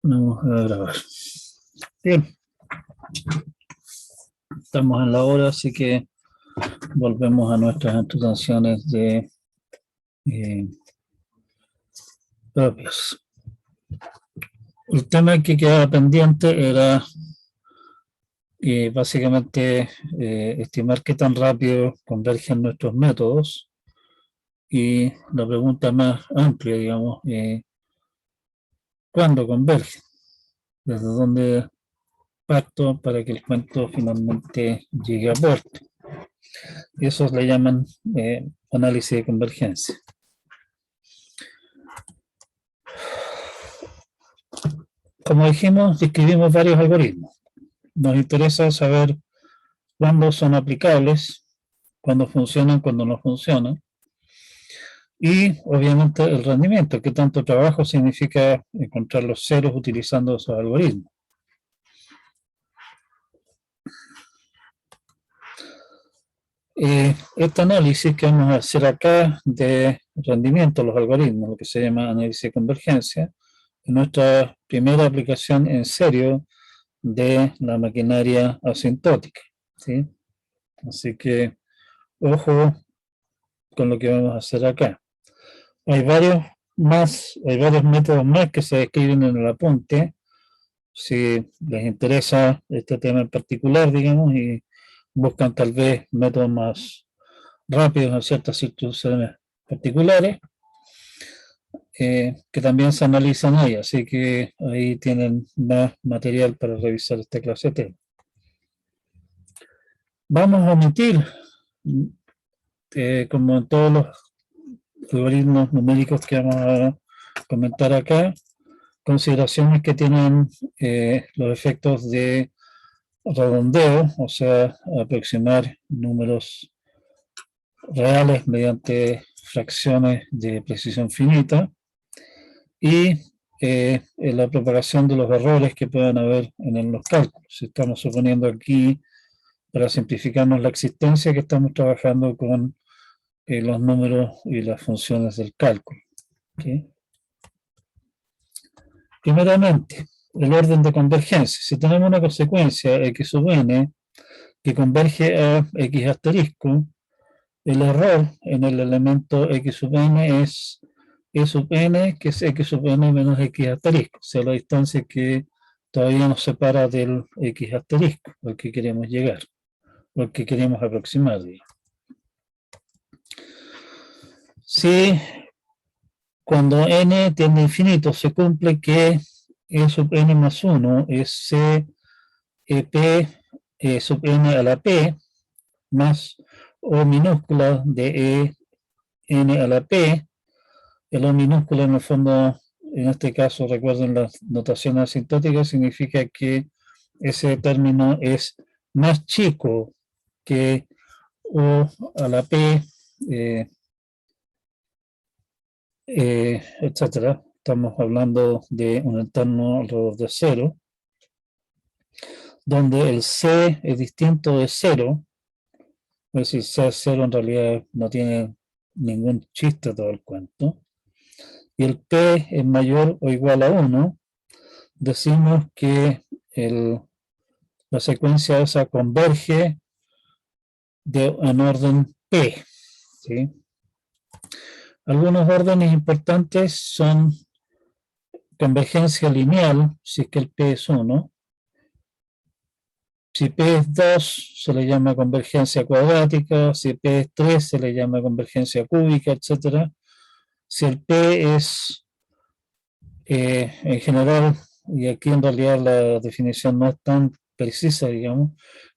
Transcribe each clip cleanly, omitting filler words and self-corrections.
Vamos a grabar. Bien, estamos en la hora, así que volvemos a nuestras introducciones eh, propias. El tema que quedaba pendiente era básicamente estimar qué tan rápido convergen nuestros métodos, y la pregunta más amplia, digamos, ¿cuándo convergen? ¿Desde dónde parto para que el cuento finalmente llegue a puerto? Eso le llaman análisis de convergencia. Como dijimos, describimos varios algoritmos. Nos interesa saber cuándo son aplicables, cuándo funcionan, cuándo no funcionan. Y obviamente el rendimiento, qué tanto trabajo significa encontrar los ceros utilizando esos algoritmos. Este análisis que vamos a hacer acá de rendimiento, los algoritmos, lo que se llama análisis de convergencia, es nuestra primera aplicación en serio de la maquinaria asintótica, ¿sí? Así que ojo con lo que vamos a hacer acá. Hay varios métodos más que se describen en el apunte, si les interesa este tema en particular, digamos, y buscan tal vez métodos más rápidos en ciertas situaciones particulares, que también se analizan ahí, así que ahí tienen más material para revisar esta clase de temas. Vamos a omitir, como en todos los algoritmos numéricos que vamos a comentar acá, consideraciones que tienen los efectos de redondeo, o sea, aproximar números reales mediante fracciones de precisión finita, y en la propagación de los errores que puedan haber en los cálculos. Estamos suponiendo aquí, para simplificarnos la existencia, que estamos trabajando con los números y las funciones del cálculo. ¿Okay? Primeramente, el orden de convergencia. Si tenemos una consecuencia x sub n que converge a x asterisco, el error en el elemento x sub n es e sub n, que es x sub n menos x asterisco, o sea, la distancia que todavía nos separa del x asterisco, al que queremos llegar, o al que queremos aproximar, digamos. Si cuando n tiende a infinito se cumple que e sub n más 1 es c p sub n a la p más o minúscula de e n a la p, el o minúscula en el fondo, en este caso, recuerden las notaciones asintóticas, significa que ese término es más chico que o a la p, etcétera. Estamos hablando de un entorno alrededor de 0, donde el c es distinto de 0, es decir, c es 0 en realidad no tiene ningún chiste todo el cuento, y el p es mayor o igual a 1, decimos que la secuencia esa converge en orden p, ¿sí? Algunos órdenes importantes son convergencia lineal, si es que el p es 1. Si p es 2, se le llama convergencia cuadrática. Si p es 3, se le llama convergencia cúbica, etc. Si el p es, en general, y aquí en realidad la definición no es tan precisa, digamos,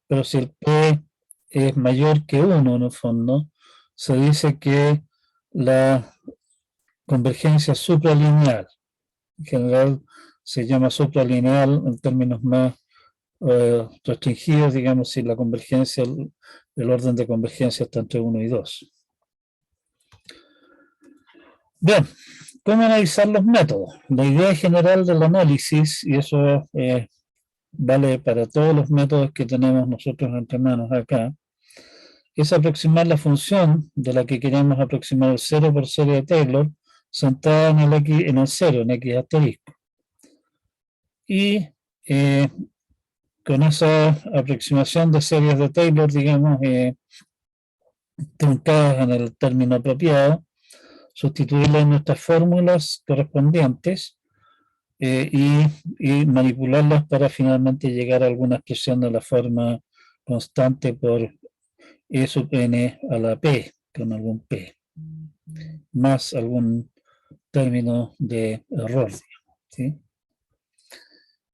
pero si el p es mayor que 1 en el fondo, se dice que la convergencia supralineal, en general se llama supralineal en términos más restringidos, digamos, si la convergencia, el orden de convergencia está entre 1 y 2. Bien, ¿cómo analizar los métodos? La idea general del análisis, y eso vale para todos los métodos que tenemos nosotros entre manos acá, es aproximar la función de la que queremos aproximar el 0 por serie de Taylor, centrada en el 0, en x asterisco. y con esa aproximación de series de Taylor, digamos, truncadas en el término apropiado, sustituirlas en nuestras fórmulas correspondientes y manipularlas para finalmente llegar a alguna expresión de la forma constante por E sub n a la p, con algún p, más algún término de error, ¿sí?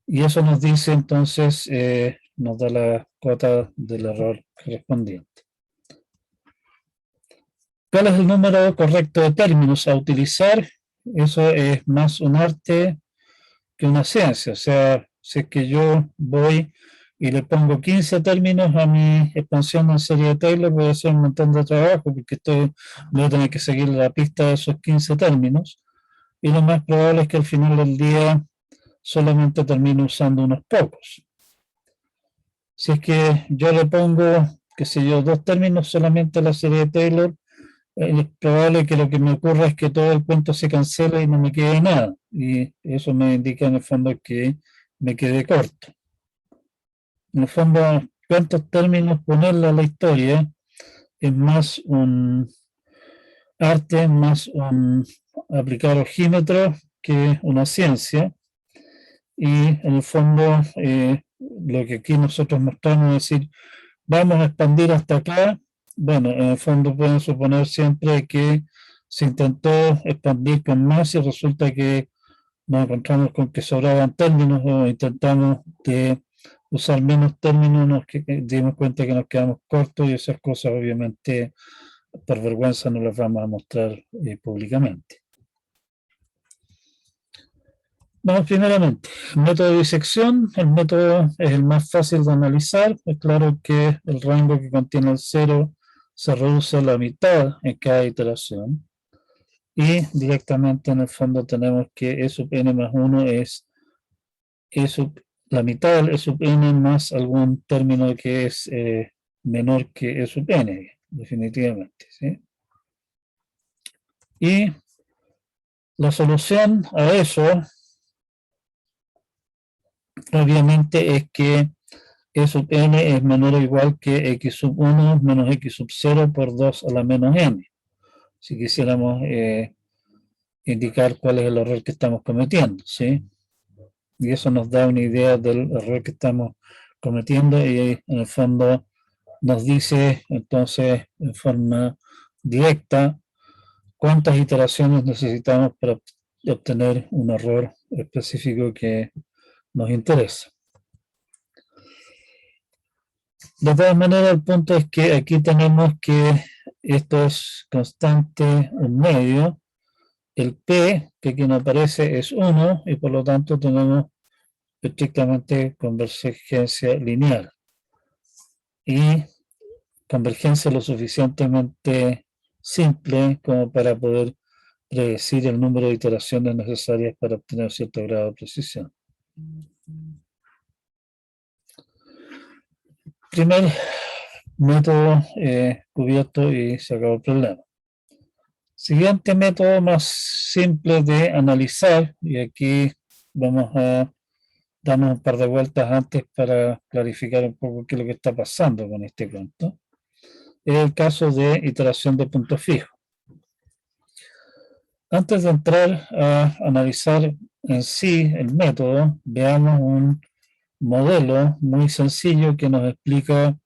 Y eso nos dice entonces, nos da la cuota del error correspondiente. ¿Cuál es el número correcto de términos a utilizar? Eso es más un arte que una ciencia. O sea, si es que yo voy y le pongo 15 términos a mi expansión en serie de Taylor, voy a hacer un montón de trabajo porque voy a tener que seguir la pista de esos 15 términos. Y lo más probable es que al final del día solamente termine usando unos pocos. Si es que yo le pongo, qué sé yo, 2 términos solamente a la serie de Taylor, es probable que lo que me ocurra es que todo el cuento se cancele y no me quede nada. Y eso me indica en el fondo que me quedé corto. En el fondo, cuántos términos ponerle a la historia es más un arte, más un aplicar ojímetro que una ciencia. Y en el fondo, lo que aquí nosotros mostramos es decir, vamos a expandir hasta acá. Bueno, en el fondo pueden suponer siempre que se intentó expandir con más y resulta que nos encontramos con que sobraban términos o intentamos de usar menos términos, nos dimos cuenta que nos quedamos cortos y esas cosas obviamente por vergüenza no las vamos a mostrar públicamente. Vamos primeramente, el método de disección. El método es el más fácil de analizar. Es claro que el rango que contiene el cero se reduce a la mitad en cada iteración. Y directamente en el fondo tenemos que E sub n más 1 es la mitad del E sub n más algún término que es menor que E sub n, definitivamente, ¿sí? Y la solución a eso obviamente es que E sub n es menor o igual que x sub 1 menos x sub 0 por 2 a la menos n. Si quisiéramos indicar cuál es el error que estamos cometiendo, ¿sí? Y eso nos da una idea del error que estamos cometiendo y en el fondo nos dice entonces en forma directa cuántas iteraciones necesitamos para obtener un error específico que nos interesa. De todas maneras, el punto es que aquí tenemos que esto es constante en medio. El P, que aquí no aparece, es 1 y por lo tanto tenemos estrictamente convergencia lineal. Y convergencia lo suficientemente simple como para poder predecir el número de iteraciones necesarias para obtener cierto grado de precisión. Primer método cubierto y se acabó el problema. Siguiente método más simple de analizar, y aquí vamos a darnos un par de vueltas antes para clarificar un poco qué es lo que está pasando con este cuento, es el caso de iteración de punto fijo. Antes de entrar a analizar en sí el método, veamos un modelo muy sencillo que nos explica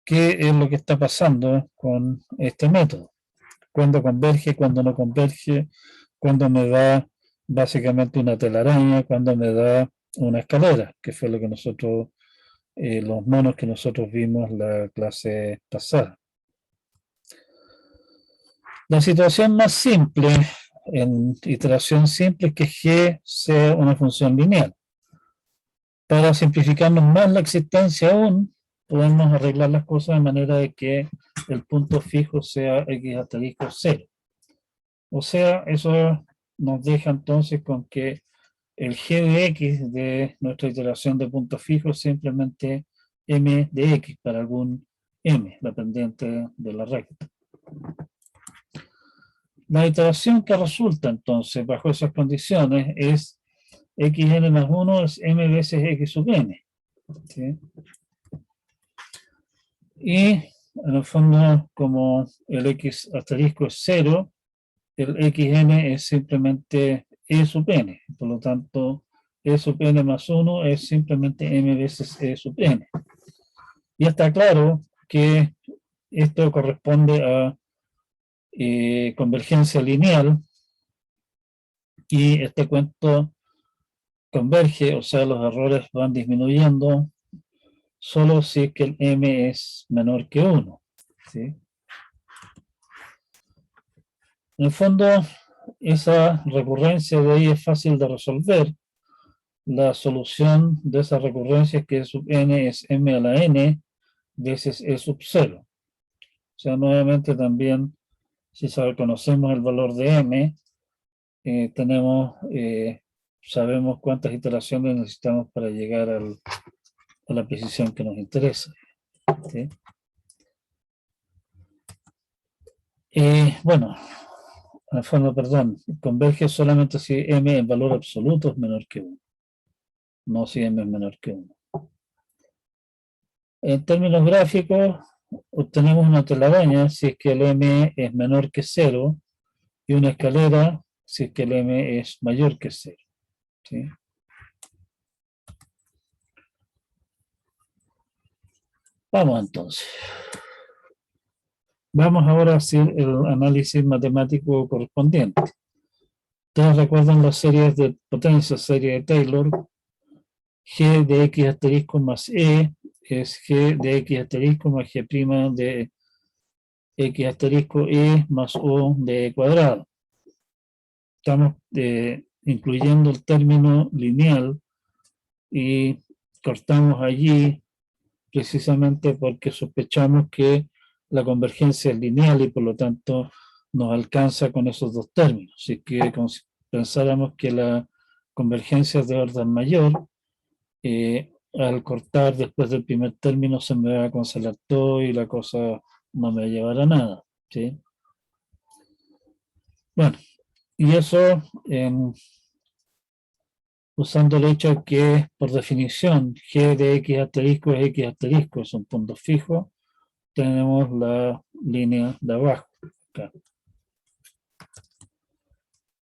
qué es lo que está pasando con este método. Cuándo converge, cuándo no converge, cuándo me da básicamente una telaraña, cuándo me da una escalera, que fue lo que nosotros, los monos que nosotros vimos la clase pasada. La situación más simple en iteración simple es que G sea una función lineal. Para simplificarnos más la existencia aún, podemos arreglar las cosas de manera de que el punto fijo sea x asterisco 0. O sea, eso nos deja entonces con que el g de x de nuestra iteración de punto fijo es simplemente m de x para algún m, la pendiente de la recta. La iteración que resulta entonces bajo esas condiciones es xn más 1 es m veces x sub n. ¿Sí? Y en el fondo, como el x asterisco es 0, el xn es simplemente e sub n. Por lo tanto, e sub n más 1 es simplemente m veces e sub n. Ya está claro que esto corresponde a convergencia lineal, y este cuento converge, o sea, los errores van disminuyendo solo si es que el m es menor que 1. ¿Sí? En el fondo, esa recurrencia de ahí es fácil de resolver. La solución de esa recurrencia es que e sub n es m a la n veces e sub 0. O sea, nuevamente también, si conocemos el valor de m, sabemos cuántas iteraciones necesitamos para llegar a la precisión que nos interesa. ¿Sí? Bueno, en el fondo, perdón, converge solamente si m en valor absoluto es menor que 1, no si m es menor que 1. En términos gráficos, obtenemos una telaraña si es que el m es menor que 0 y una escalera si es que el m es mayor que 0. ¿Sí? Vamos entonces. Vamos ahora a hacer el análisis matemático correspondiente. Ustedes recuerdan las series de potencia, serie de Taylor. G de x asterisco más e es g de x asterisco más g' de x asterisco e más o de e cuadrado. Estamos incluyendo el término lineal y cortamos allí precisamente porque sospechamos que la convergencia es lineal y por lo tanto nos alcanza con esos dos términos. Así que como si pensáramos que la convergencia es de orden mayor, al cortar después del primer término se me va a cancelar todo y la cosa no me va a llevar a nada. ¿Sí? Bueno, y eso usando el hecho que por definición g de x asterisco es x asterisco, es un punto fijo, tenemos la línea de abajo. Acá.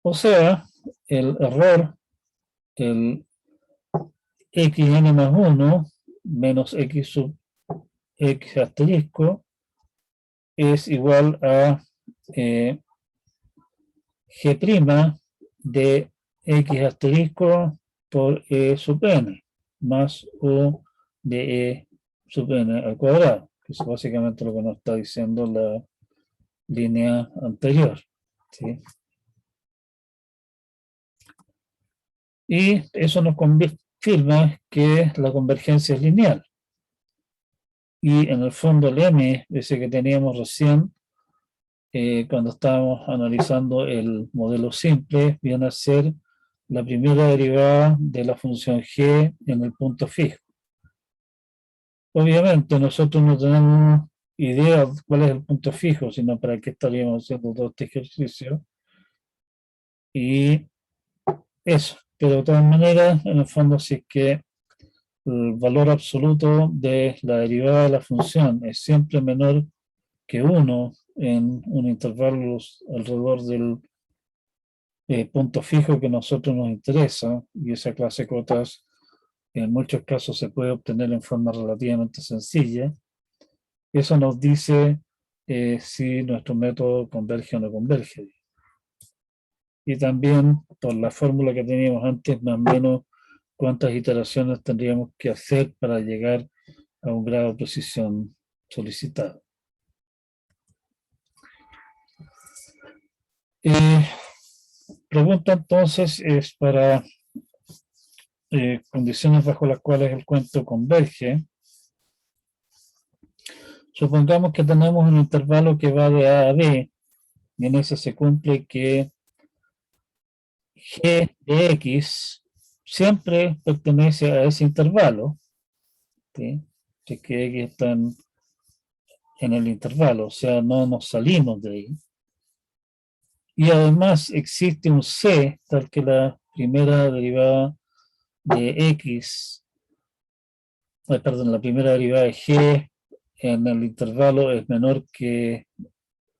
O sea, el error, el xn más 1 menos x sub x asterisco es igual a g' de x asterisco por e sub n más u de e sub n al cuadrado, que es básicamente lo que nos está diciendo la línea anterior. ¿Sí? Y eso nos confirma que la convergencia es lineal. Y en el fondo el m, ese que teníamos recién, cuando estábamos analizando el modelo simple, viene a ser la primera derivada de la función g en el punto fijo. Obviamente nosotros no tenemos idea de cuál es el punto fijo, sino para qué estaríamos haciendo todo este ejercicio. Y eso, pero de todas maneras, en el fondo, si es que el valor absoluto de la derivada de la función es siempre menor que 1 en un intervalo alrededor del punto fijo que a nosotros nos interesa, y esa clase de cotas en muchos casos se puede obtener en forma relativamente sencilla, eso nos dice si nuestro método converge o no converge. Y también, por la fórmula que teníamos antes, más o menos cuántas iteraciones tendríamos que hacer para llegar a un grado de precisión solicitado. Pregunta entonces es para condiciones bajo las cuales el cuento converge. Supongamos que tenemos un intervalo que va de A a B, y en ese se cumple que g de x siempre pertenece a ese intervalo, ¿sí? Que x está en el intervalo, o sea, no nos salimos de ahí. Y además existe un c, tal que la primera derivada de x, perdón, la primera derivada de g en el intervalo es menor que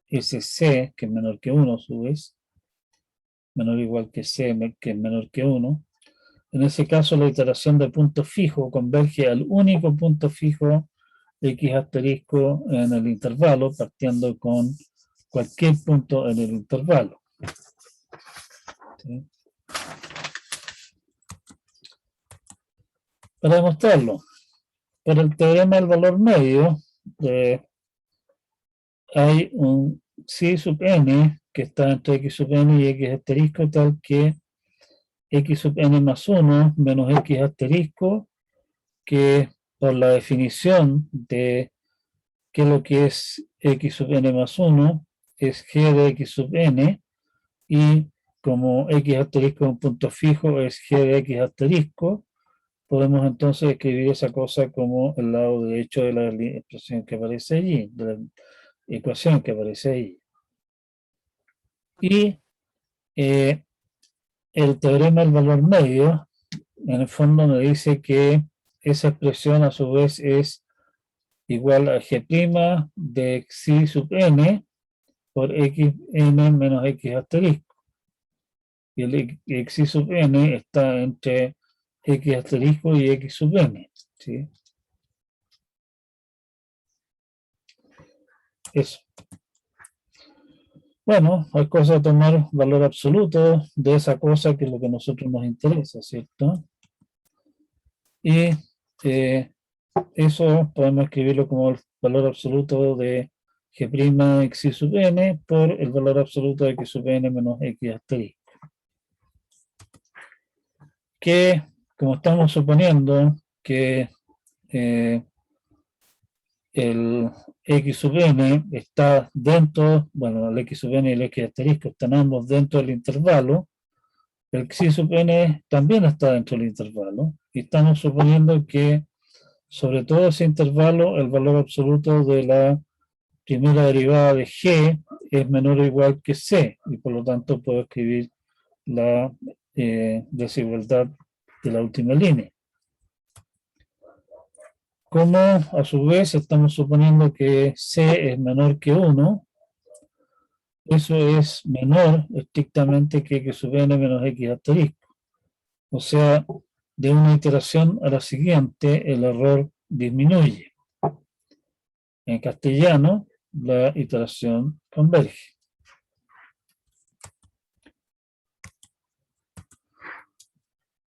SC, que es menor que 1 a su vez, menor o igual que C, que es menor que 1. En ese caso, la iteración de punto fijo converge al único punto fijo x asterisco en el intervalo, partiendo con cualquier punto en el intervalo. ¿Sí? Para demostrarlo, por el teorema del valor medio, hay un psi sub n que está entre x sub n y x asterisco, tal que x sub n más 1 menos x asterisco, que por la definición de qué es lo que es x sub n más 1, es g de x sub n, y como x asterisco es un punto fijo, es g de x asterisco, podemos entonces escribir esa cosa como el lado derecho de la expresión que aparece allí, de la ecuación que aparece allí. Y el teorema del valor medio, en el fondo nos dice que esa expresión a su vez es igual a g' de xi sub n por xn menos x asterisco. Y el xi sub n está entre x asterisco y x sub n. ¿Sí? Eso. Bueno, hay cosas a tomar valor absoluto de esa cosa que es lo que a nosotros nos interesa, ¿cierto? Y eso podemos escribirlo como el valor absoluto de g' xi sub n por el valor absoluto de x sub n menos x asterisco. Que, como estamos suponiendo que el x sub n está dentro, bueno, el x sub n y el x asterisco están ambos dentro del intervalo, el xi sub n también está dentro del intervalo, y estamos suponiendo que sobre todo ese intervalo el valor absoluto de la primera derivada de g es menor o igual que c, y por lo tanto puedo escribir la desigualdad de la última línea. Como a su vez estamos suponiendo que c es menor que 1, eso es menor estrictamente que x sub n menos x asterisco. O sea, de una iteración a la siguiente, el error disminuye. En castellano, la iteración converge.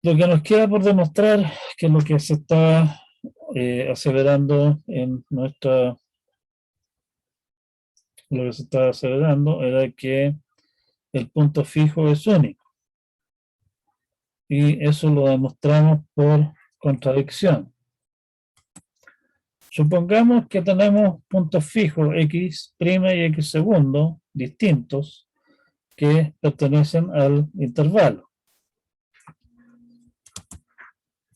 Lo que nos queda por demostrar, que es lo que se está aseverando en nuestra... Lo que se está aseverando era que el punto fijo es único. Y eso lo demostramos por contradicción. Supongamos que tenemos puntos fijos x' y x segundo distintos que pertenecen al intervalo.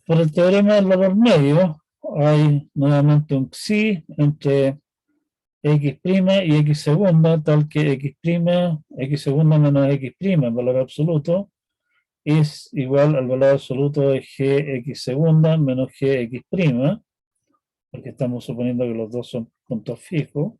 Por el teorema del valor medio hay nuevamente un psi entre x' y x segunda, tal que x segunda menos x', el valor absoluto, es igual al valor absoluto de gx segunda menos gx', porque estamos suponiendo que los dos son puntos fijos.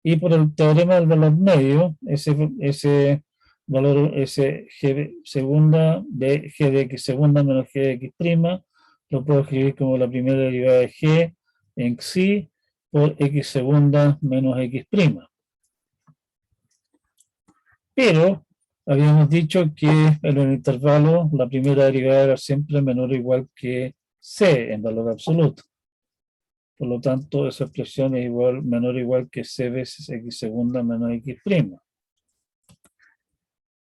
Y por el teorema del valor medio, ese valor, ese g segunda de g de x segunda menos g de x', lo puedo escribir como la primera derivada de g en xi por x segunda menos x'. Pero habíamos dicho que en el intervalo la primera derivada era siempre menor o igual que c en valor absoluto. Por lo tanto, esa expresión es igual, menor o igual que c veces x segunda menos x'.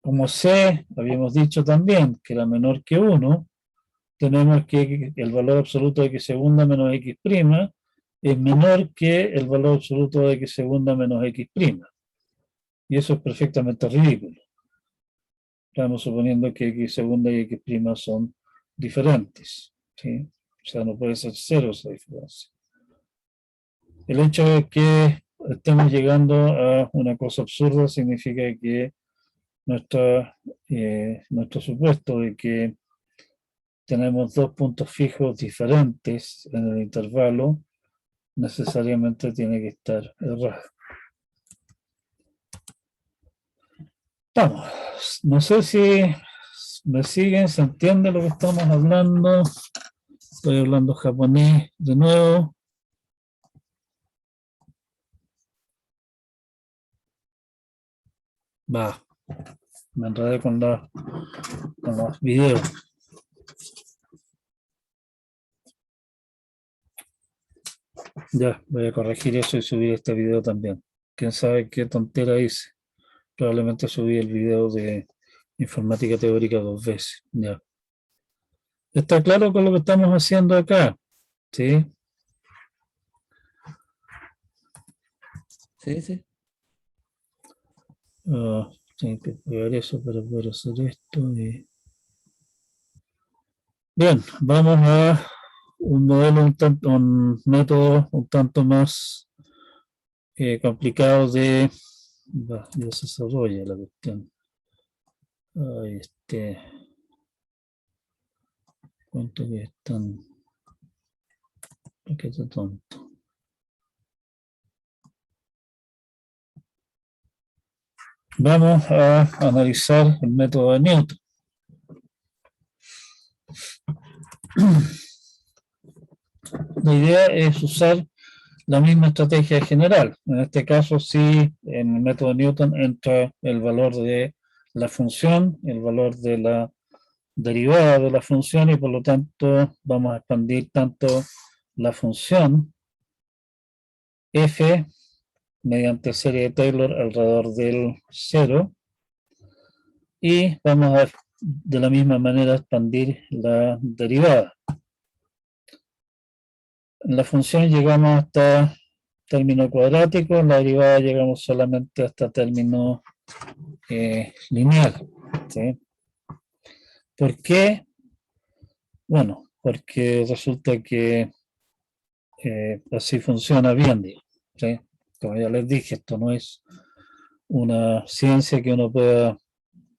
Como c, habíamos dicho también que era menor que 1, tenemos que el valor absoluto de x segunda menos x' es menor que el valor absoluto de x segunda menos x'. Y eso es perfectamente ridículo. Estamos suponiendo que x segunda y x' son diferentes. ¿Sí? O sea, no puede ser cero esa diferencia. El hecho de que estemos llegando a una cosa absurda significa que nuestro supuesto de que tenemos dos puntos fijos diferentes en el intervalo, necesariamente tiene que estar errado. Vamos, no sé si me siguen, se entiende lo que estamos hablando. Estoy hablando japonés de nuevo. Va, me enredé con los videos. Ya, voy a corregir eso y subir este video también. Quién sabe qué tontera hice. Probablemente subí el video de informática teórica 2 veces. Ya. ¿Está claro con lo que estamos haciendo acá? ¿Sí? Sí, sí. Tengo que pegar eso para poder hacer esto. Bien, vamos a un modelo, un método un tanto más complicado de... Ya se desarrolla la cuestión. ¿Cuánto que están? ¿Qué está tonto? Vamos a analizar el método de Newton. La idea es usar la misma estrategia general. En este caso, sí, en el método de Newton entra el valor de la función, el valor de la derivada de la función y por lo tanto vamos a expandir tanto la función f mediante serie de Taylor alrededor del 0 y vamos a de la misma manera expandir la derivada. En la función llegamos hasta término cuadrático, en la derivada llegamos solamente hasta término lineal. ¿Sí? ¿Por qué? Bueno, porque resulta que así funciona bien, digo, ¿sí? Como ya les dije, esto no es una ciencia que uno pueda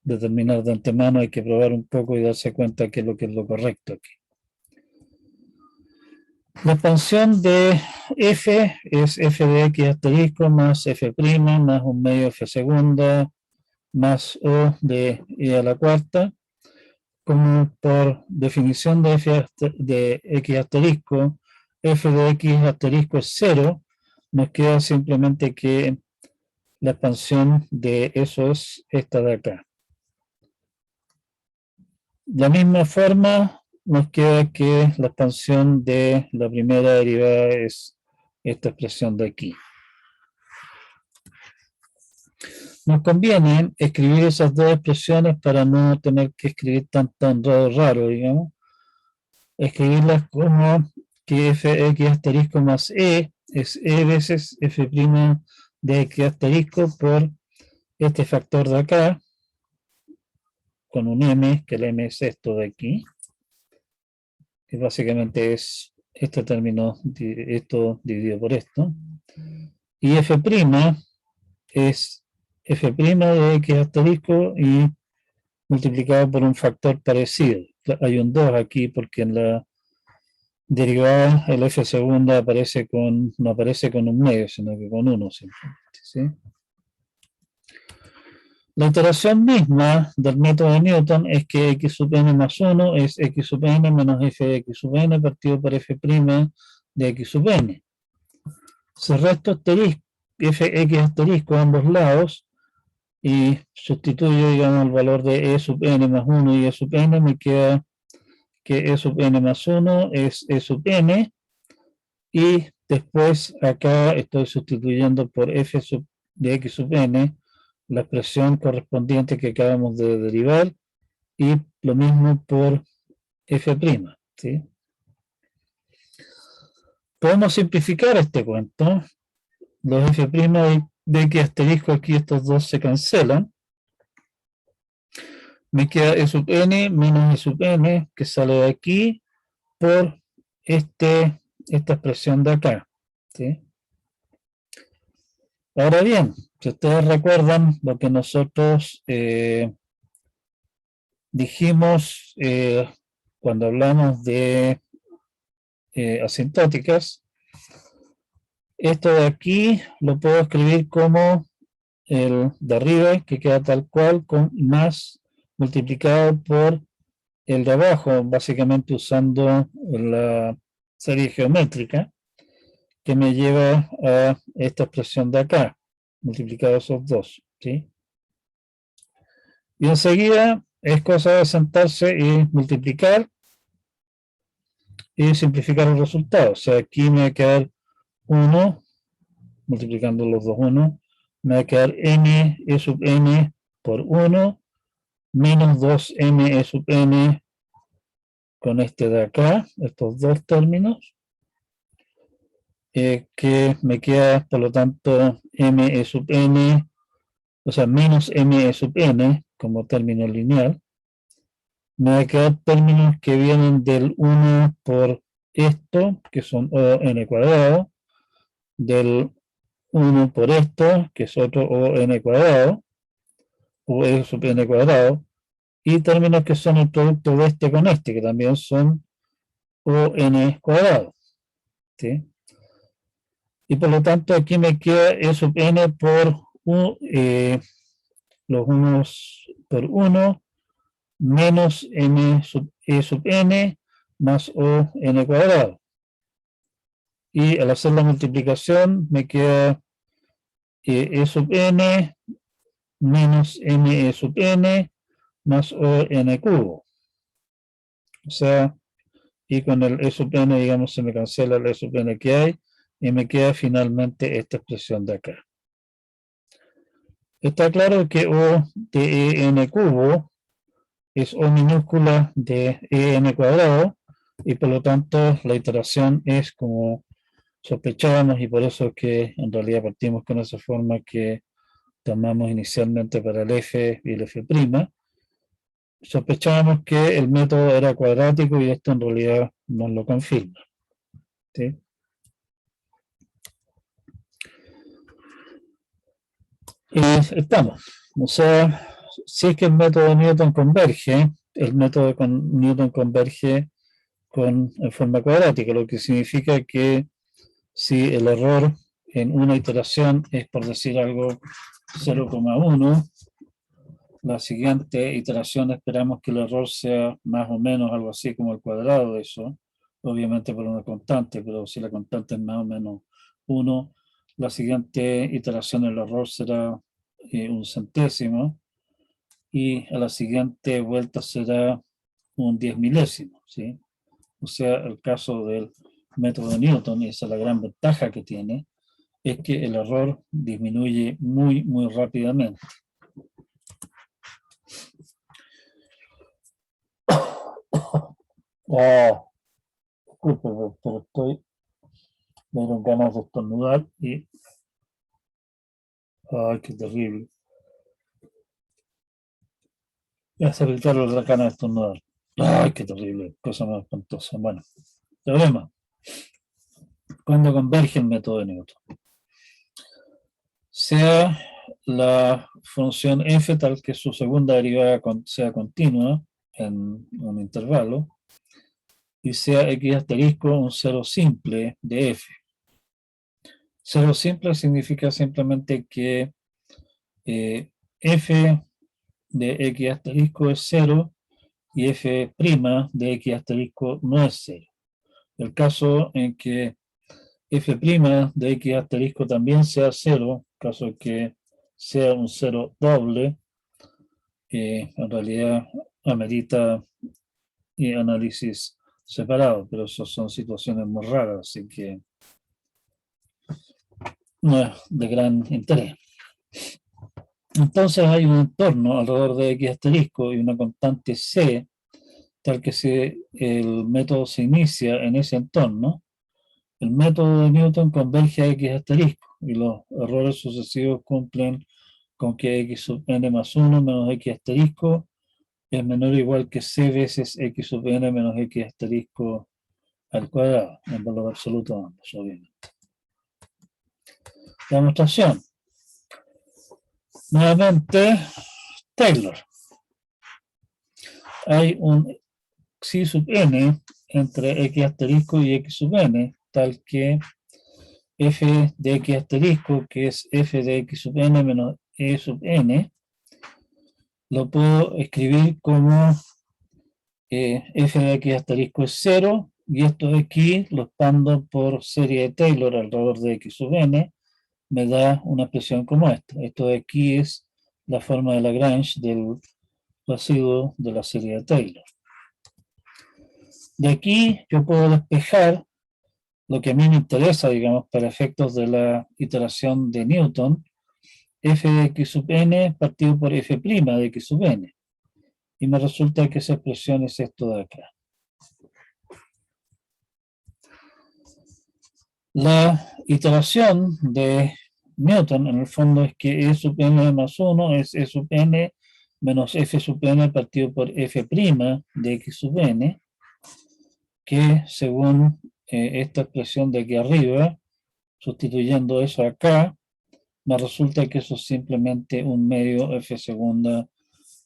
determinar de antemano, hay que probar un poco y darse cuenta que es lo correcto aquí. La expansión de f es f de x asterisco más f' más un medio f segunda más o de y a la cuarta, como por definición de f de x asterisco, f de x asterisco es 0, nos queda simplemente que la expansión de eso es esta de acá. De la misma forma, nos queda que la expansión de la primera derivada es esta expresión de aquí. Nos conviene escribir esas dos expresiones para no tener que escribir tanto enredo raro, digamos. Escribirlas como que fx asterisco más e es e veces f' de x asterisco por este factor de acá, con un m, que el m es esto de aquí, que básicamente es este término, esto dividido por esto, y f' es f' de x asterisco y multiplicado por un factor parecido. Hay un 2 aquí porque en la derivada el f segunda no aparece con un medio, sino que con 1 simplemente. ¿Sí? La iteración misma del método de Newton es que x sub n más 1 es x sub n menos f de x sub n partido por f' de x sub n. Si resto fx asterisco a ambos lados y sustituyo, digamos, el valor de e sub n más 1 y e sub n, me queda que e sub n más 1 es e sub n y después acá estoy sustituyendo por f sub de x sub n la expresión correspondiente que acabamos de derivar y lo mismo por f', ¿sí? Podemos simplificar este cuento. Los f' de x asterisco aquí, estos dos se cancelan. Me queda e sub n menos e sub n que sale de aquí por esta expresión de acá, ¿sí? Ahora bien, si ustedes recuerdan lo que nosotros dijimos cuando hablamos de asintóticas, esto de aquí lo puedo escribir como el de arriba, que queda tal cual, con más multiplicado por el de abajo, básicamente usando la serie geométrica, que me lleva a esta expresión de acá, multiplicado esos dos, ¿sí? Y enseguida es cosa de sentarse y multiplicar y simplificar el resultado. O sea, aquí me va a quedar 1, multiplicando los dos 1, me va a quedar n e sub n por 1, menos 2m e sub n con este de acá, estos dos términos, que me queda, por lo tanto, m e sub n, o sea, menos m e sub n como término lineal. Me va a quedar términos que vienen del 1 por esto, que son o n cuadrado, del 1 por esto, que es otro o n cuadrado, o e sub n cuadrado, y términos que son el producto de este con este, que también son o n cuadrado, ¿sí? Y por lo tanto aquí me queda e sub n por los unos por 1 menos m sub e sub n más o n cuadrado. Y al hacer la multiplicación me queda e sub n menos m e sub n más o n cubo. O sea, y con el e sub n, digamos, se me cancela el e sub n que hay y me queda finalmente esta expresión de acá. Está claro que o de en cubo es o minúscula de en cuadrado y por lo tanto la iteración es como sospechábamos y por eso es que en realidad partimos con esa forma que tomamos inicialmente para el f y el f'. Sospechábamos que el método era cuadrático y esto en realidad nos lo confirma, ¿sí? Y estamos. O sea, si es que el método de Newton converge, el método de Newton converge en forma cuadrática, lo que significa que si el error en una iteración es, por decir algo, 0,1, la siguiente iteración esperamos que el error sea más o menos algo así como el cuadrado de eso, obviamente por una constante, pero si la constante es más o menos 1, la siguiente iteración el error será un centésimo y a la siguiente vuelta será un 10 milésimo, ¿sí? O sea, el caso del método de Newton, y esa es la gran ventaja que tiene, es que el error disminuye muy, muy rápidamente. Oh, disculpe, pero me dieron ganas de estornudar y... ¡Ay, qué terrible! Ya se me quitaron las ganas de estornudar. ¡Ay, qué terrible! Cosa más espantosa. Bueno, teorema. Cuando converge el método de Newton. Sea la función f tal que su segunda derivada sea continua en un intervalo y sea x asterisco un cero simple de f. Cero simple significa simplemente que f de x asterisco es 0 y f' de x asterisco no es 0. El caso en que f' de x asterisco también sea 0, caso que sea un 0 doble, en realidad amerita análisis separado, pero eso son situaciones muy raras, así que no es de gran interés. Entonces hay un entorno alrededor de x asterisco y una constante c, tal que si el método se inicia en ese entorno, el método de Newton converge a x asterisco y los errores sucesivos cumplen con que x sub n más 1 menos x asterisco es menor o igual que c veces x sub n menos x asterisco al cuadrado, en valor absoluto ambos, obviamente. La demostración. Nuevamente, Taylor. Hay un xi sub n entre x asterisco y x sub n, tal que f de x asterisco, que es f de x sub n menos e sub n, lo puedo escribir como f de x asterisco es 0, y esto de aquí lo expando por serie de Taylor alrededor de x sub n, me da una expresión como esta. Esto de aquí es la forma de Lagrange del residuo de la serie de Taylor. De aquí yo puedo despejar lo que a mí me interesa, digamos, para efectos de la iteración de Newton, f de x sub n partido por f' de x sub n. Y me resulta que esa expresión es esto de acá. La iteración de Newton, en el fondo, es que e sub n más 1 es e sub n menos f sub n partido por f' de x sub n, que según esta expresión de aquí arriba, sustituyendo eso acá, me resulta que eso es simplemente un medio f segunda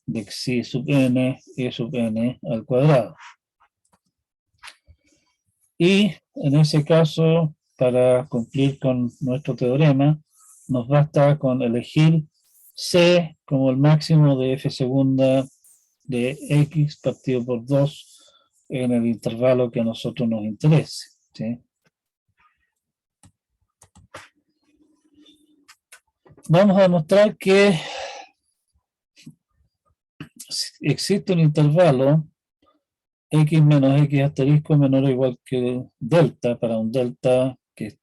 de xi sub n, e sub n al cuadrado. Y en ese caso, para cumplir con nuestro teorema, nos basta con elegir c como el máximo de f segunda de x partido por 2 en el intervalo que a nosotros nos interese, ¿sí? Vamos a demostrar que existe un intervalo x menos x asterisco menor o igual que delta, para un delta que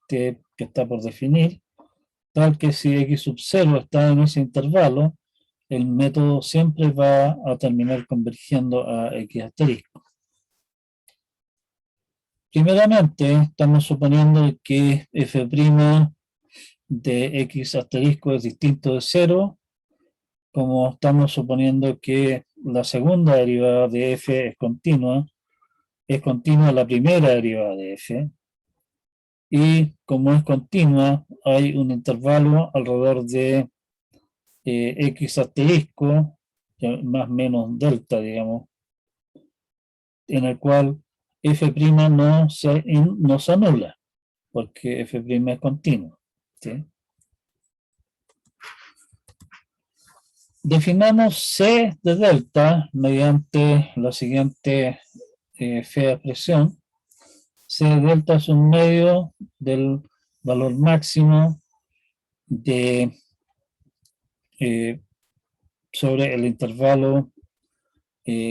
está por definir, tal que si x sub 0 está en ese intervalo, el método siempre va a terminar convergiendo a x asterisco. Primeramente, estamos suponiendo que f' de x asterisco es distinto de 0, como estamos suponiendo que la segunda derivada de f es continua la primera derivada de f, y como es continua, hay un intervalo alrededor de x asterisco, más menos delta, digamos, en el cual f' no se anula, porque f' es continuo, ¿sí? Definamos C de delta mediante la siguiente fea expresión. C de delta es un medio del valor máximo de sobre el intervalo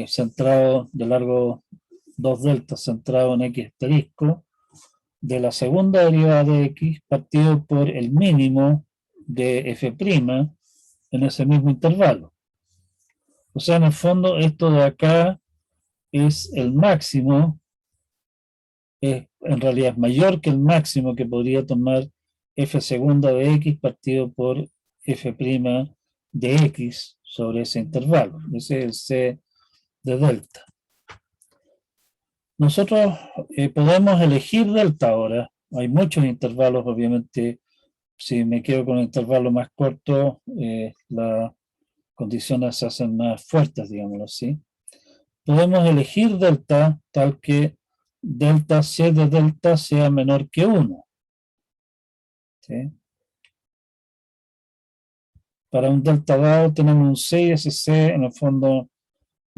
centrado de largo 2 delta centrado en x asterisco de la segunda derivada de x partido por el mínimo de f' en ese mismo intervalo. O sea, en el fondo, esto de acá es el máximo, en realidad es mayor que el máximo que podría tomar f segunda de x partido por f' de x sobre ese intervalo. Ese es el c de delta. Nosotros podemos elegir delta ahora. Hay muchos intervalos, obviamente. Si me quedo con el intervalo más corto, las condiciones se hacen más fuertes, digámoslo así. Podemos elegir delta tal que delta c de delta sea menor que 1. ¿Sí? Para un delta dado tenemos un c y ese c en el fondo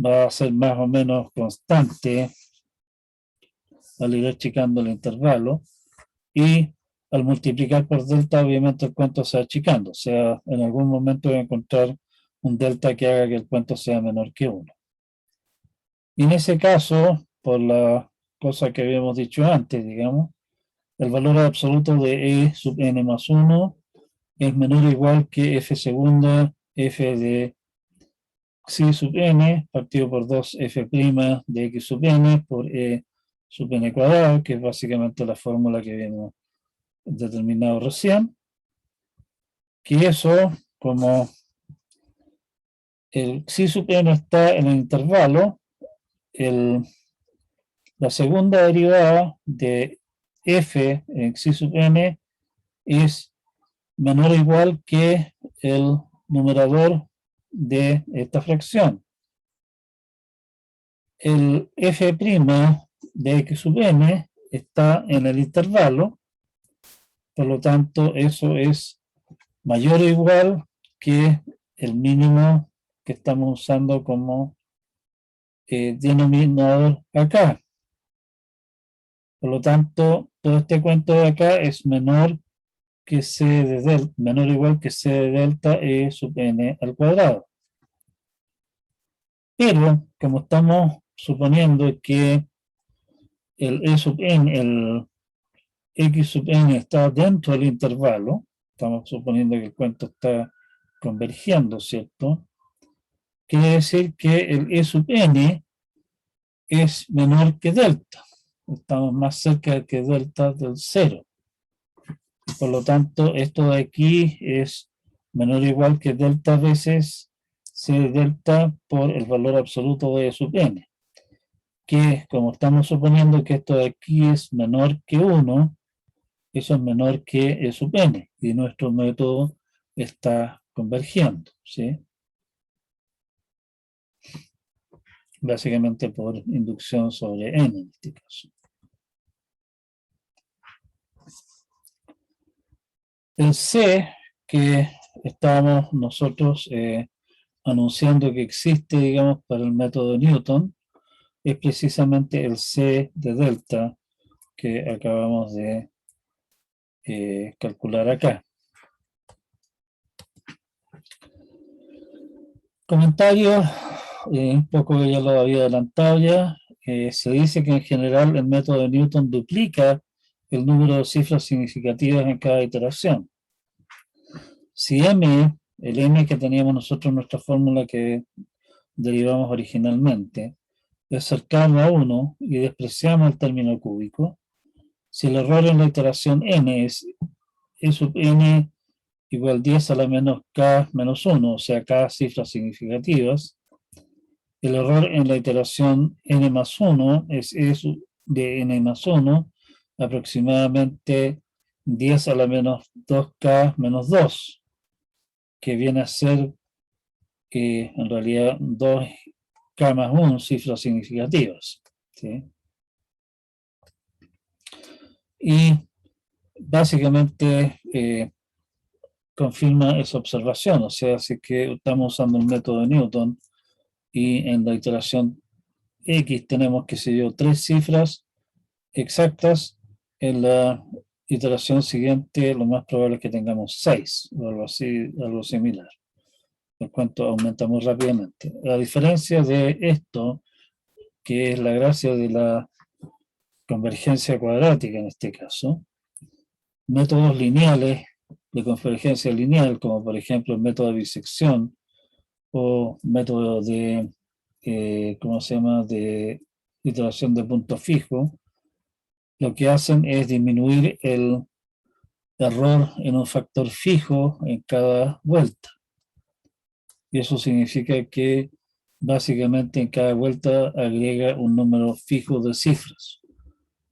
va a ser más o menos constante al ir achicando el intervalo, y al multiplicar por delta obviamente el cuento se va achicando, o sea, en algún momento voy a encontrar un delta que haga que el cuento sea menor que 1. Y en ese caso, por la cosa que habíamos dicho antes, digamos, el valor absoluto de e sub n más 1 es menor o igual que f segunda f de xi sub n partido por 2 f' de x sub n por e sub n cuadrado, que es básicamente la fórmula que habíamos determinado recién. Que eso, como el xi sub n está en el intervalo, la segunda derivada de f en xi sub n es menor o igual que el numerador de esta fracción. El f' de x sub n está en el intervalo, por lo tanto eso es mayor o igual que el mínimo que estamos usando como denominador acá. Por lo tanto, todo este cuento de acá es menor que c de delta, menor o igual que c de delta e sub n al cuadrado. Pero, como estamos suponiendo que el e sub n, el x sub n está dentro del intervalo, estamos suponiendo que el cuento está convergiendo, ¿cierto? Quiere decir que el e sub n es menor que delta. Estamos más cerca que delta del 0. Por lo tanto, esto de aquí es menor o igual que delta veces c de delta por el valor absoluto de e sub n. Que como estamos suponiendo que esto de aquí es menor que 1, eso es menor que e sub n. Y nuestro método está convergiendo, ¿sí? Básicamente por inducción sobre n en este caso. El C que estábamos nosotros anunciando que existe, digamos, para el método de Newton, es precisamente el C de delta que acabamos de calcular acá. Comentario, un poco ya lo había adelantado ya, se dice que en general el método de Newton duplica el número de cifras significativas en cada iteración. Si m, el m que teníamos nosotros en nuestra fórmula que derivamos originalmente, es cercano a 1 y despreciamos el término cúbico, si el error en la iteración n es e sub n igual 10 a la menos k menos 1, o sea, k cifras significativas, el error en la iteración n más 1 es e sub de n más 1, aproximadamente 10 a la menos 2k menos 2, que viene a ser en realidad 2k más 1 cifras significativas, ¿sí? Y básicamente confirma esa observación, o sea, si que estamos usando el método de Newton y en la iteración X tenemos, qué sé yo, 3 cifras exactas, en la iteración siguiente lo más probable es que tengamos 6 o algo así, algo similar. El cuento aumenta muy rápidamente. La diferencia de esto, que es la gracia de la convergencia cuadrática en este caso, métodos lineales de convergencia lineal, como por ejemplo el método de bisección o método de, ¿cómo se llama?, de iteración de punto fijo, lo que hacen es disminuir el error en un factor fijo en cada vuelta. Y eso significa que básicamente en cada vuelta agrega un número fijo de cifras.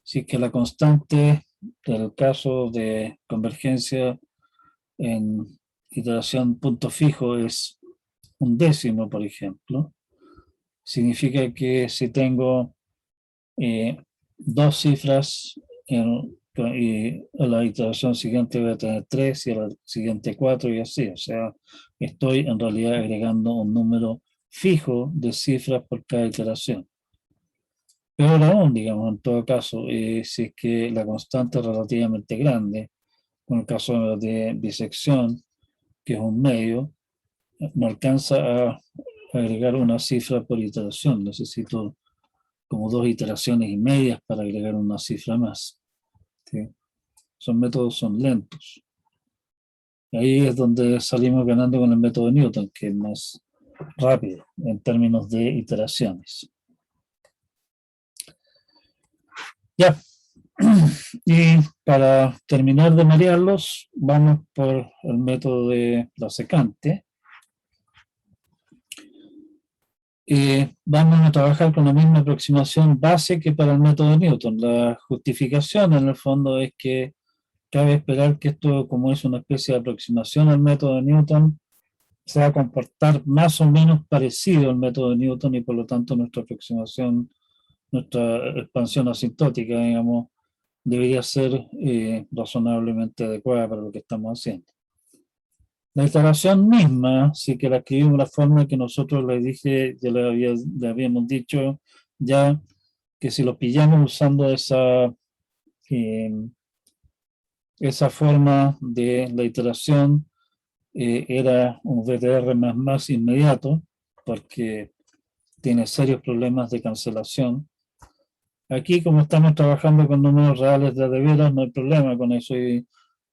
Así que la constante del caso de convergencia en iteración punto fijo es 1/10, por ejemplo. Significa que si tengo 2 cifras y a la iteración siguiente voy a tener 3 y a la siguiente 4 y así. O sea, estoy en realidad agregando un número fijo de cifras por cada iteración. Peor aún, digamos, en todo caso, si es que la constante es relativamente grande, en el caso de bisección, que es un medio, no alcanza a agregar una cifra por iteración. Necesito como 2 iteraciones y medias para agregar una cifra más, ¿sí? Esos métodos son lentos. Ahí es donde salimos ganando con el método de Newton, que es más rápido en términos de iteraciones. Ya. Y para terminar de marearlos, vamos por el método de la secante. Vamos a trabajar con la misma aproximación base que para el método de Newton. La justificación en el fondo es que cabe esperar que esto, como es una especie de aproximación al método de Newton, se va a comportar más o menos parecido al método de Newton y por lo tanto nuestra aproximación, nuestra expansión asintótica, digamos, debería ser razonablemente adecuada para lo que estamos haciendo. La instalación misma, sí que la escribimos de la forma que nosotros le dije, ya le habíamos dicho ya, que si lo pillamos usando esa forma de la iteración, era un VTR más inmediato, porque tiene serios problemas de cancelación. Aquí, como estamos trabajando con números reales de veras, no hay problema con eso y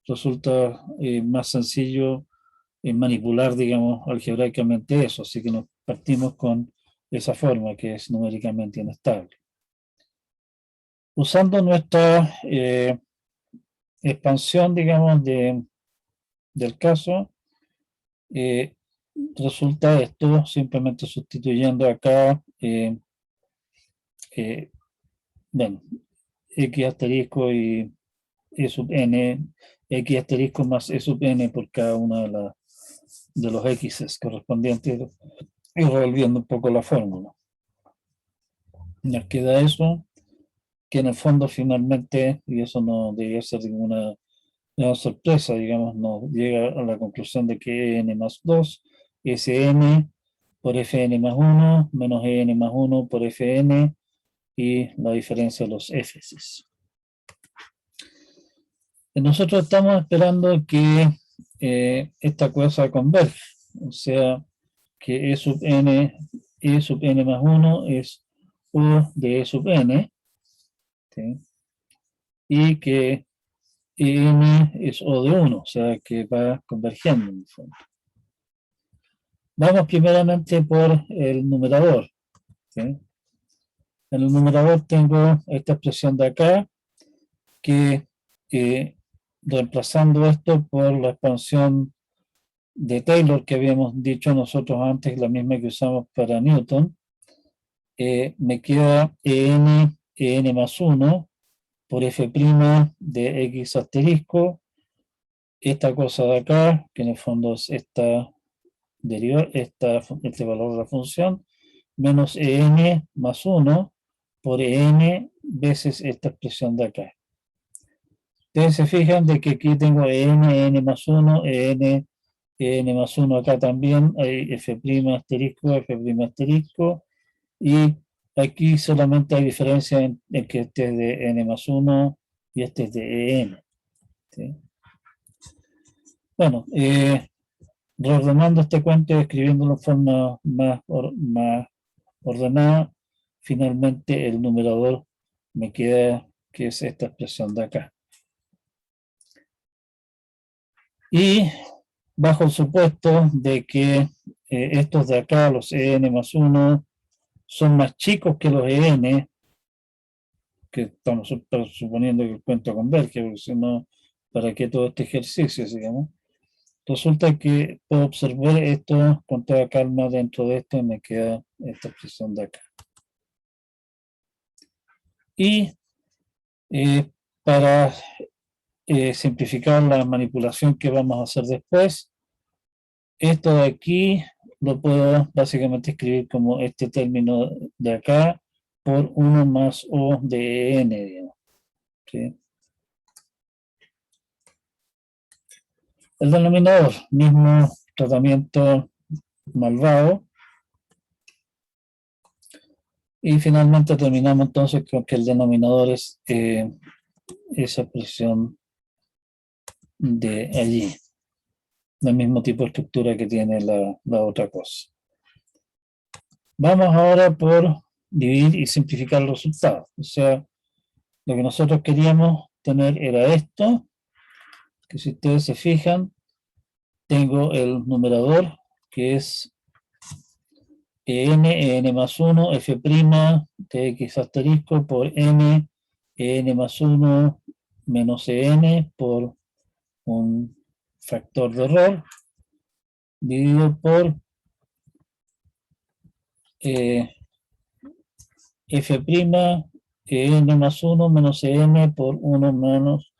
resulta más sencillo manipular, digamos, algebraicamente eso. Así que nos partimos con esa forma que es numéricamente inestable. Usando nuestra expansión, digamos, del caso, resulta esto, simplemente sustituyendo acá, bueno, x asterisco y e sub n, x asterisco más e sub n por cada una de los x's correspondientes y revolviendo un poco la fórmula. Nos queda eso, que en el fondo finalmente, y eso no debería ser ninguna sorpresa, digamos, nos llega a la conclusión de que n más 2 es n por fn más 1 menos en más 1 por fn y la diferencia de los f's. Nosotros estamos esperando que esta cosa converge, o sea, que e sub n más 1 es o de e sub n, ¿sí? Y que n es o de 1, o sea, que va convergiendo en el fondo. Vamos primeramente por el numerador, ¿sí? En el numerador tengo esta expresión de acá, que reemplazando esto por la expansión de Taylor que habíamos dicho nosotros antes, la misma que usamos para Newton, me queda en más 1 por f' de x asterisco, esta cosa de acá, que en el fondo es este valor de la función, menos en más 1 por en veces esta expresión de acá. Ustedes se fijan de que aquí tengo n más 1, n más 1 acá también, hay f' asterisco, y aquí solamente hay diferencia en que este es de n más 1 y este es de en. ¿Sí? Bueno, reordenando este cuento y escribiéndolo en forma más ordenada, finalmente el numerador me queda que es esta expresión de acá. Y bajo el supuesto de que estos de acá, los en más 1, son más chicos que los en, que estamos suponiendo que el cuento converge, porque si no, ¿para qué todo este ejercicio, digamos? Resulta que puedo observar esto con toda calma dentro de esto y me queda esta expresión de acá. Y para simplificar la manipulación que vamos a hacer después, esto de aquí lo puedo básicamente escribir como este término de acá por 1 más o de n, digamos. ¿Sí? El denominador, mismo tratamiento malvado. Y finalmente terminamos entonces con que el denominador es esa expresión de allí. El mismo tipo de estructura que tiene la otra cosa. Vamos ahora por dividir y simplificar los resultados. O sea, lo que nosotros queríamos tener era esto, que si ustedes se fijan, tengo el numerador, que es en más 1, f' de x asterisco por en más 1 menos en por un factor de error, dividido por f' en más 1 menos en por 1 menos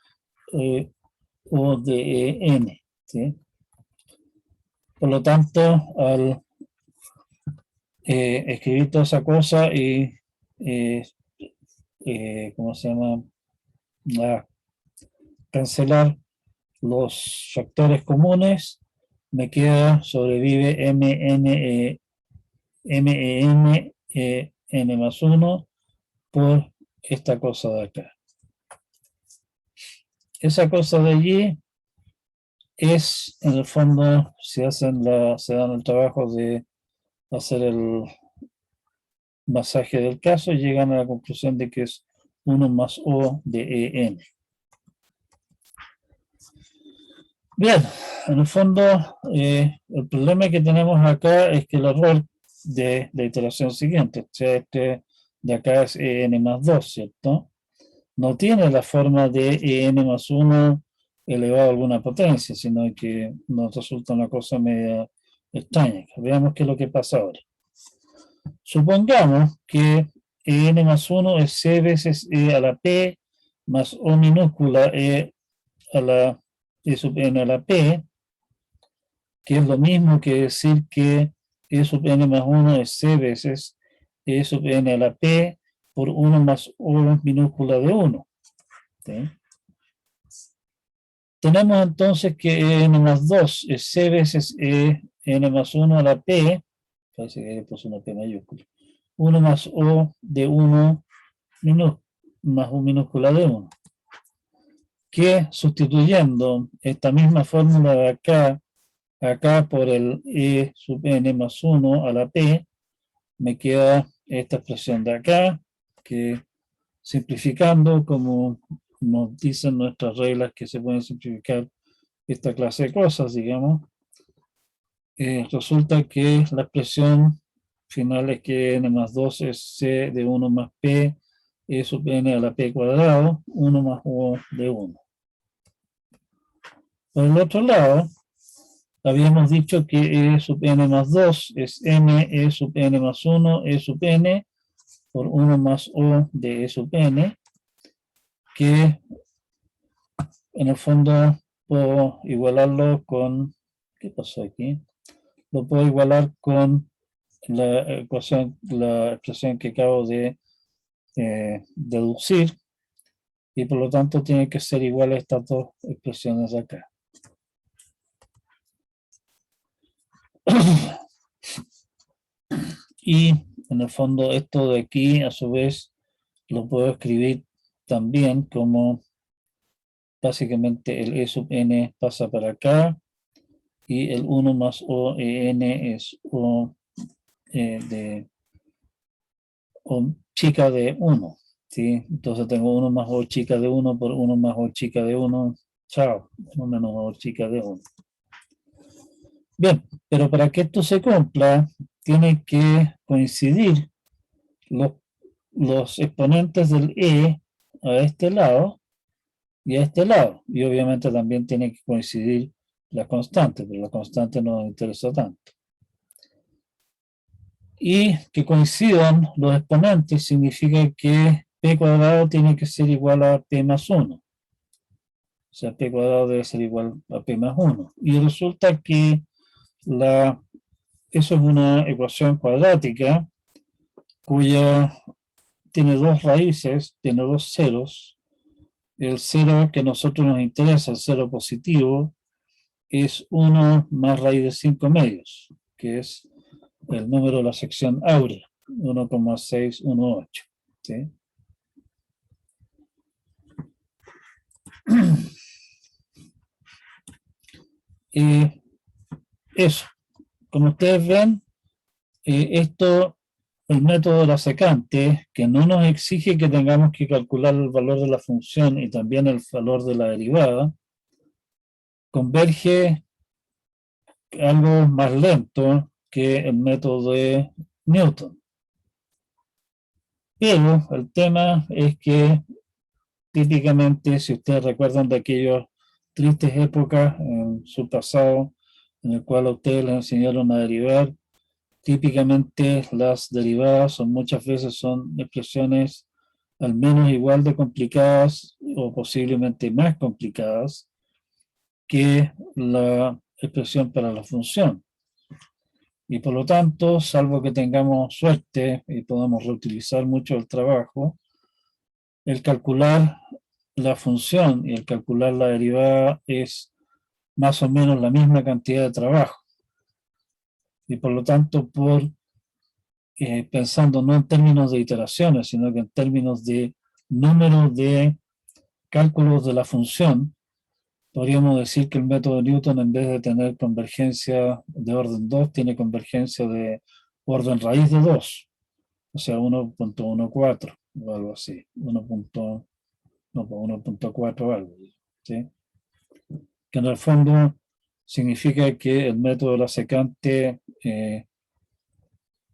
o de en, ¿sí? Por lo tanto, al escribir toda esa cosa y, ¿cómo se llama? Ah, cancelar los factores comunes, me queda, sobrevive n más 1 por esta cosa de acá. Esa cosa de allí es, en el fondo, se dan el trabajo de hacer el masaje del caso y llegan a la conclusión de que es 1 más O de EN. Bien, en el fondo, el problema que tenemos acá es que el error de la iteración siguiente, o sea, este de acá es EN más 2, ¿cierto? No tiene la forma de EN más 1 elevado a alguna potencia, sino que nos resulta una cosa media extraña. Veamos qué es lo que pasa ahora. Supongamos que EN más 1 es C veces E a la P más O minúscula E a la E sub N a la P, que es lo mismo que decir que E sub N más 1 es C veces E sub N a la P por 1 más O minúscula de 1. ¿Sí? Tenemos entonces que n más 2 es c veces n más 1 a la p, parece que puse una p mayúscula, 1 más o de 1 más u minúscula de 1, que sustituyendo esta misma fórmula de acá por el e sub n más 1 a la p, me queda esta expresión de acá, que simplificando, como nos dicen nuestras reglas que se pueden simplificar esta clase de cosas, digamos, resulta que la expresión final es que n más 2 es c de 1 más p, e sub n a la p cuadrado, 1 más o de 1. Por el otro lado, habíamos dicho que e sub n más 2 es m e sub n más 1 e sub n por 1 más o de e sub n, que en el fondo puedo igualarlo con, ¿qué pasó aquí? Lo puedo igualar con la expresión que acabo de deducir, y por lo tanto tiene que ser igual a estas dos expresiones de acá. Y en el fondo esto de aquí a su vez lo puedo escribir también como básicamente el e sub n pasa para acá y el 1 más o en es o de o chica de 1, ¿sí? Entonces tengo 1 más o chica de 1 por 1 más o chica de 1, chao, 1 menos o chica de 1. Bien, pero para que esto se cumpla, tienen que coincidir los exponentes del E a este lado y a este lado. Y obviamente también tiene que coincidir la constante, pero la constante no nos interesa tanto. Y que coincidan los exponentes significa que P cuadrado tiene que ser igual a P más 1. O sea, P cuadrado debe ser igual a P más 1. Y resulta que eso es una ecuación cuadrática cuya tiene dos raíces, tiene dos ceros. El cero que a nosotros nos interesa, el cero positivo, es 1 más raíz de 5 medios, que es el número de la sección áurea, 1,618. ¿Sí? Y eso, como ustedes ven, esto, el método de la secante, que no nos exige que tengamos que calcular el valor de la función y también el valor de la derivada, converge algo más lento que el método de Newton. Pero el tema es que típicamente, si ustedes recuerdan de aquellas tristes épocas en su pasado, en el cual a ustedes les enseñaron a derivar, típicamente las derivadas muchas veces son expresiones al menos igual de complicadas o posiblemente más complicadas que la expresión para la función. Y por lo tanto, salvo que tengamos suerte y podamos reutilizar mucho el trabajo, el calcular la función y el calcular la derivada es más o menos la misma cantidad de trabajo. Y por lo tanto, pensando no en términos de iteraciones, sino que en términos de número de cálculos de la función, podríamos decir que el método de Newton, en vez de tener convergencia de orden 2, tiene convergencia de orden raíz de 2, o sea, 1.14 o algo así, 1.4 o algo, ¿sí? Que en el fondo significa que el método de la secante,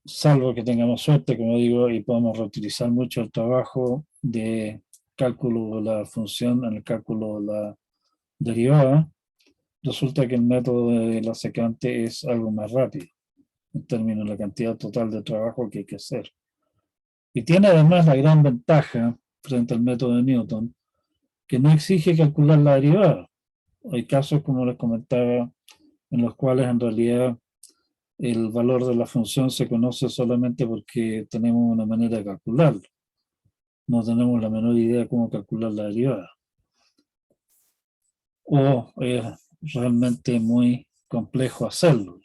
salvo que tengamos suerte, como digo, y podamos reutilizar mucho el trabajo de cálculo de la función en el cálculo de la derivada, resulta que el método de la secante es algo más rápido en términos de la cantidad total de trabajo que hay que hacer. Y tiene además la gran ventaja frente al método de Newton, que no exige calcular la derivada. Hay casos, como les comentaba, en los cuales en realidad el valor de la función se conoce solamente porque tenemos una manera de calcularlo. No tenemos la menor idea de cómo calcular la derivada. O es realmente muy complejo hacerlo.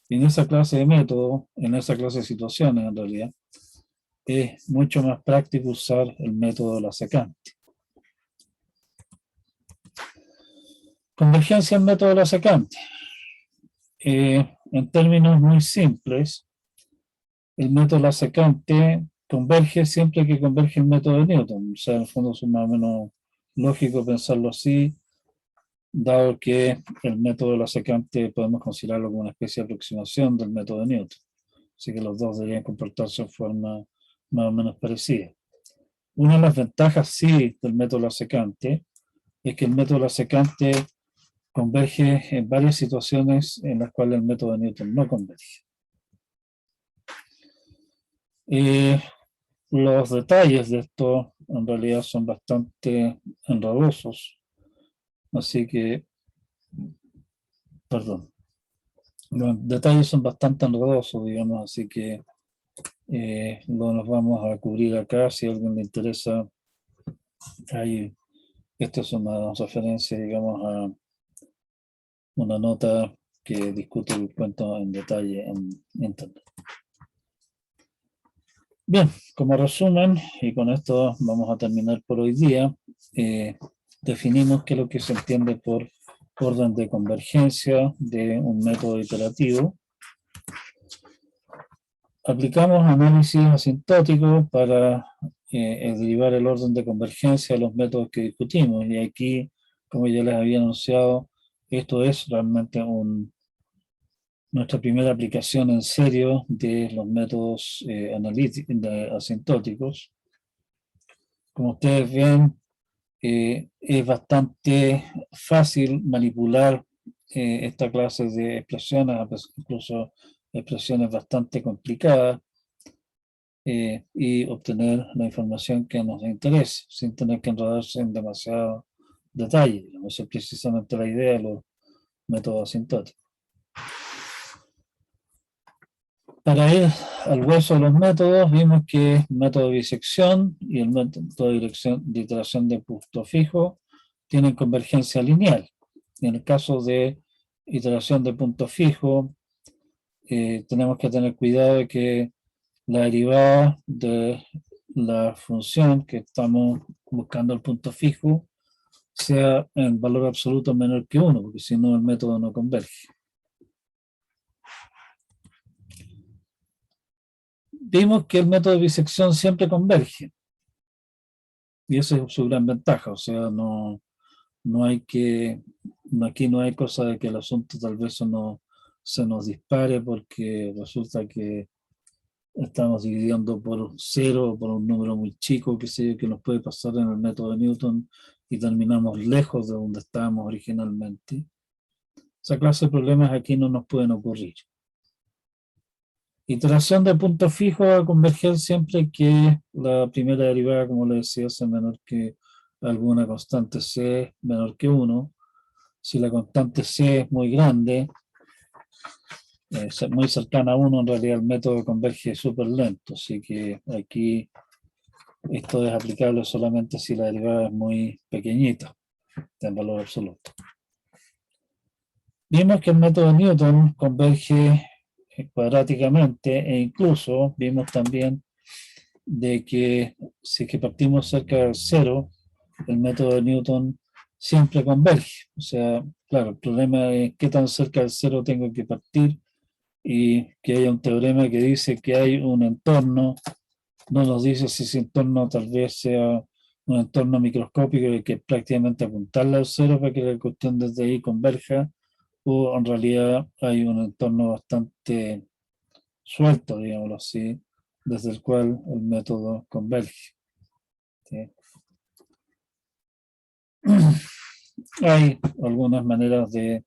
Y en esa clase de método, en esa clase de situaciones en realidad, es mucho más práctico usar el método de la secante. Convergencia en método de la secante. En términos muy simples, el método de la secante converge siempre que converge el método de Newton. O sea, en el fondo es más o menos lógico pensarlo así, dado que el método de la secante podemos considerarlo como una especie de aproximación del método de Newton. Así que los dos deberían comportarse de forma más o menos parecida. Una de las ventajas, sí, del método de la secante es que el método de la secante converge en varias situaciones en las cuales el método de Newton no converge. Los detalles de esto en realidad son bastante enredosos, así que, perdón, los detalles son bastante enredosos, digamos, así que no nos vamos a cubrir acá. Si a alguien le interesa, ahí, esta es una referencia, digamos, a una nota que discute el cuento en detalle en internet. Bien, como resumen, y con esto vamos a terminar por hoy día, definimos qué es lo que se entiende por orden de convergencia de un método iterativo. Aplicamos análisis asintótico para derivar el orden de convergencia de los métodos que discutimos. Y aquí, como ya les había anunciado, esto es realmente nuestra primera aplicación en serio de los métodos asintóticos. Como ustedes ven, es bastante fácil manipular esta clase de expresiones, incluso expresiones bastante complicadas, y obtener la información que nos interesa, sin tener que enredarse en demasiado detalle. Esa es precisamente la idea de los métodos asintóticos. Para ir al hueso de los métodos, vimos que el método de bisección y el método de iteración de punto fijo tienen convergencia lineal. En el caso de iteración de punto fijo, tenemos que tener cuidado de que la derivada de la función que estamos buscando el punto fijo sea en valor absoluto menor que 1, porque si no el método no converge. Vimos que el método de bisección siempre converge, y esa es su gran ventaja. O sea, no hay que, aquí no hay cosa de que el asunto tal vez no se nos dispare porque resulta que estamos dividiendo por 0 o por un número muy chico, que sé yo, que nos puede pasar en el método de Newton, y terminamos lejos de donde estábamos originalmente. Esa clase de problemas aquí no nos pueden ocurrir. Iteración de punto fijo va a converger siempre que la primera derivada, como les decía, sea menor que alguna constante c menor que 1. Si la constante c es muy grande, muy cercana a 1, en realidad el método converge súper lento, así que aquí esto es aplicable solamente si la derivada es muy pequeñita, en valor absoluto. Vimos que el método de Newton converge cuadráticamente e incluso vimos también de que si es que partimos cerca del cero, el método de Newton siempre converge. O sea, claro, el problema es qué tan cerca del cero tengo que partir y que haya un teorema que dice que hay un entorno, no nos dice si ese entorno tal vez sea un entorno microscópico y que prácticamente apuntarle al cero para que la cuestión desde ahí converja, o en realidad hay un entorno bastante suelto, digámoslo así, desde el cual el método converge. ¿Sí? Hay algunas maneras de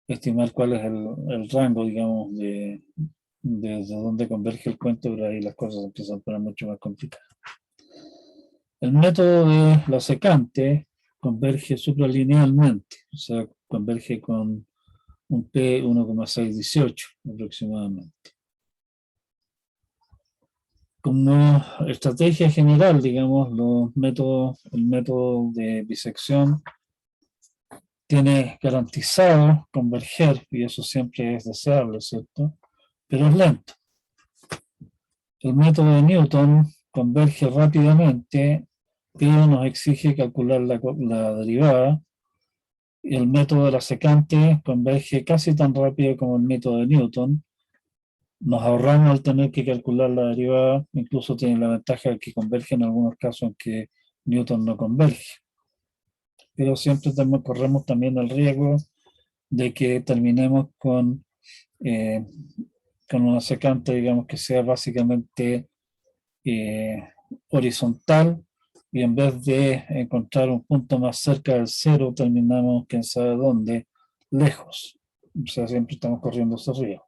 estimar cuál es el rango, digamos, de desde dónde converge el cuento, pero ahí las cosas empiezan a poner mucho más complicadas. El método de la secante converge supralinealmente, o sea, converge con un P 1,618 aproximadamente. Como estrategia general, digamos, el método de bisección tiene garantizado converger, y eso siempre es deseable, ¿cierto? Pero es lento. El método de Newton converge rápidamente, pero nos exige calcular la derivada, y el método de la secante converge casi tan rápido como el método de Newton. Nos ahorramos al tener que calcular la derivada, incluso tiene la ventaja de que converge en algunos casos en que Newton no converge. Pero siempre corremos también el riesgo de que terminemos eh, con una secante, digamos, que sea básicamente horizontal, y en vez de encontrar un punto más cerca del cero, terminamos quién sabe dónde, lejos. O sea, siempre estamos corriendo ese riesgo.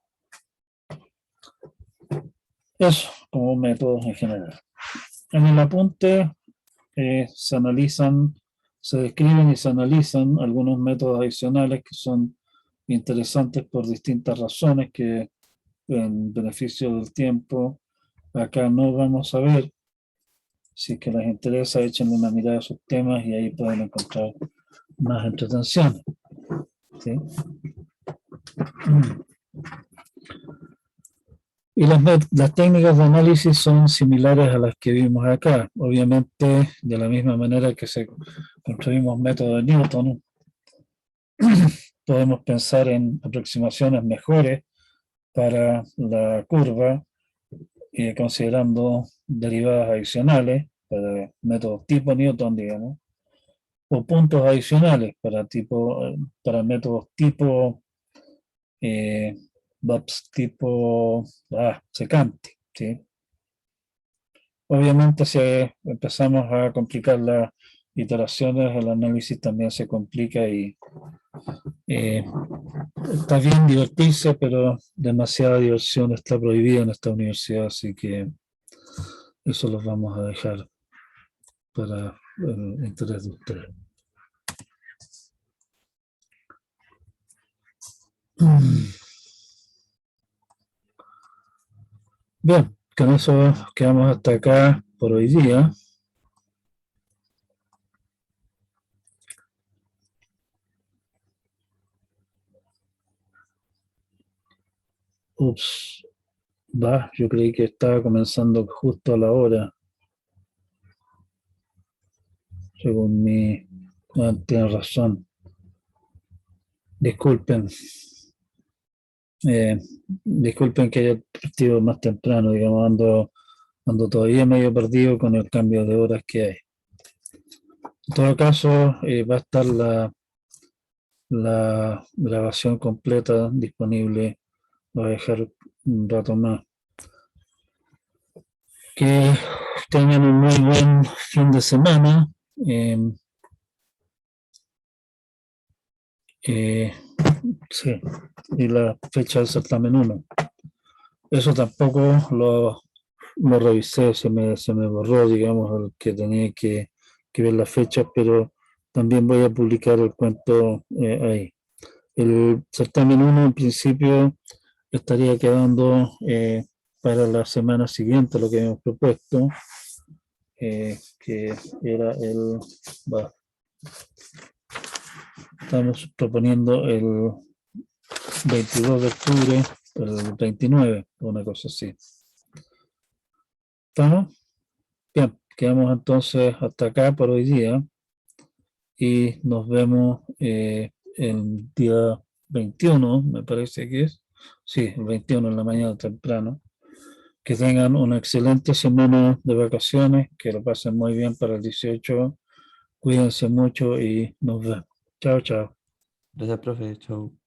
Eso como métodos en general. En el apunte se describen y se analizan algunos métodos adicionales que son interesantes por distintas razones que en beneficio del tiempo acá no vamos a ver. Si es que les interesa, échenle una mirada a sus temas y ahí pueden encontrar más entretención. ¿Sí? Y las técnicas de análisis son similares a las que vimos acá. Obviamente, de la misma manera que construimos método de Newton, podemos pensar en aproximaciones mejores para la curva, considerando derivadas adicionales para métodos tipo Newton, digamos, o puntos adicionales para métodos tipo tipo secante. ¿Sí? Obviamente, si empezamos a complicar las iteraciones, el análisis también se complica y está bien divertirse, pero demasiada diversión está prohibida en esta universidad, así que eso los vamos a dejar para el interés de ustedes. Bien, con eso quedamos hasta acá por hoy día. Ups, yo creí que estaba comenzando justo a la hora, según mi... tiene razón. Disculpen. Disculpen que haya partido más temprano, digamos, ando todavía medio perdido con el cambio de horas que hay. En todo caso, va a estar la grabación completa disponible. Lo voy a dejar un rato más. Que tengan un muy buen fin de semana. Sí, y la fecha del certamen 1. Eso tampoco lo revisé, se me borró, digamos, el que tenía que ver las fechas, pero también voy a publicar el cuento ahí. El certamen 1 en principio estaría quedando para la semana siguiente lo que hemos propuesto, que era bueno, estamos proponiendo el 22 de octubre, el 29, una cosa así. ¿Estamos? Bien, quedamos entonces hasta acá por hoy día y nos vemos el día 21, me parece que es. Sí, el 21 en la mañana temprano. Que tengan una excelente semana de vacaciones, que lo pasen muy bien para el 18. Cuídense mucho y nos vemos. Chao, chao. Gracias, profe. Chau.